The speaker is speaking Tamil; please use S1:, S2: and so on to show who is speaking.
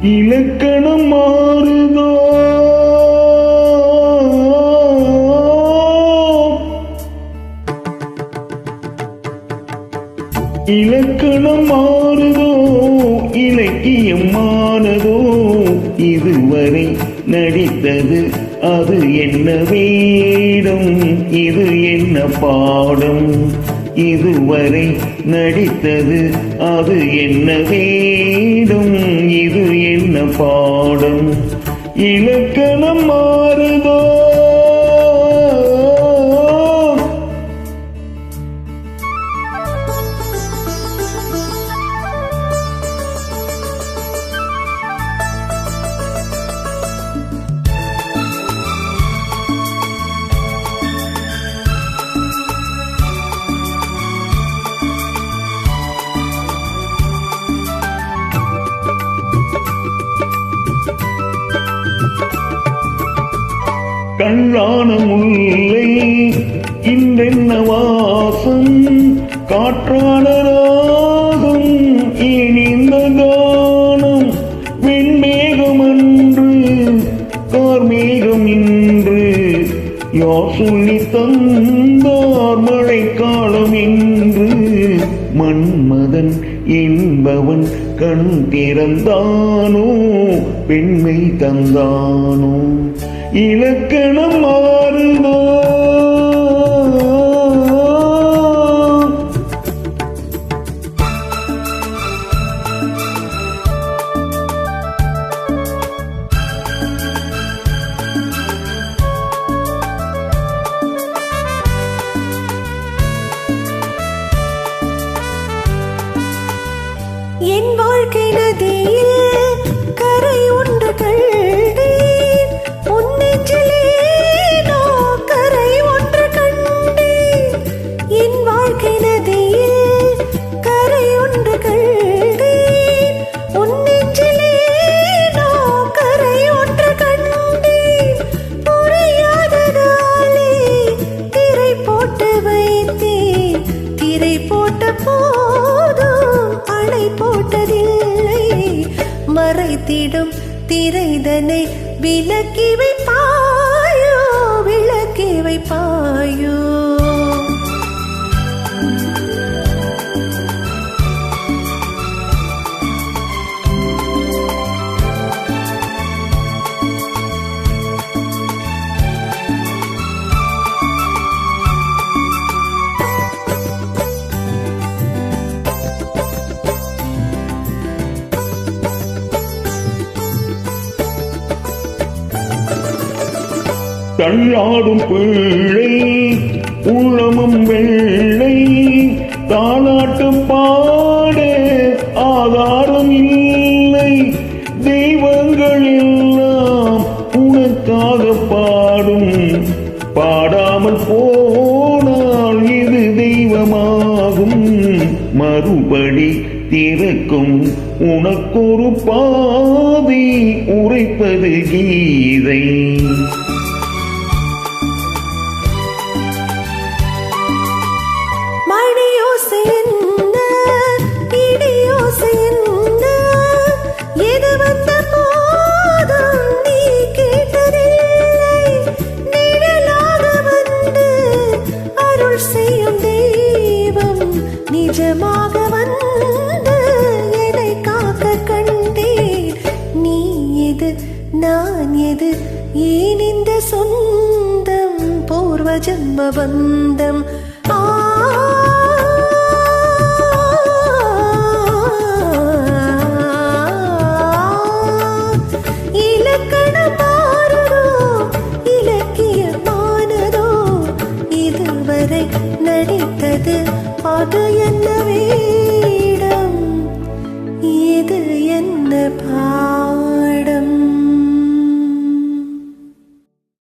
S1: இலக்கணம் மாறுதோ இலக்கணம் மாறுதோ இலக்கியம் மானதோ இதுவரை நடித்தது அது என்ன வேடம் இது என்ன பாடம் இதுவரை நடித்தது அது என்ன வேடம் இது என்ன பாடம் இலக்கணம் மாறுதோ கண்ணான முல்லை இன்றென்ன வாசம் காற்றான ராகம் இனிந்த கானம் வெண்மேகம் அன்று கார்மேகம் இன்று யார் சொல்லி தந்தார் மழைக்காலம் என்று மன்மதன் என்பவன் கண் திறந்தானோ பெண்மை தந்தானோ இலக்கணம் மாறுதோ
S2: என் வாழ்க்கை நதியில் கரை ஒன்று கண்டேன் உன் நெஞ்சிலேனோ கரை ஒன்று கண்டேன் என் வாழ்க்கை நதியில் கரை ஒன்று கண்டேன் உன் நெஞ்சிலேனோ கரை ஒன்று கண்டேன் புரியாததாலே திரை போட்டு வைத்தேன் திரை போட்ட போதும் அணை போட்டதில்லை மறைத்திடும் திரைதனை விலக்கி வைப்பாயோ விலக்கி வைப்பாயோ
S1: தள்ளாடும் பிள்ளை உள்ளமும் வெள்ளை தாலாட்டு பாட ஆதாரம் இல்லை தெய்வங்கள் எல்லாம் உனக்காக பாடும் பாடாமல் போனால் இது தெய்வமாகும் மறுபடி திறக்கும் உனக்கொரு பாதை உரைப்பது கீதை
S2: நிஜமாக வந்து என்னை காக்க கண்டேன் நீ எது நான் எது ஏன் இந்த சொந்தம் பூர்வ ஜன்ம பந்தம் இலக்கணம் மாறுதோ இலக்கியமானதோ இதுவரை நடித்தது அது என்ன வேடம் இது என்ன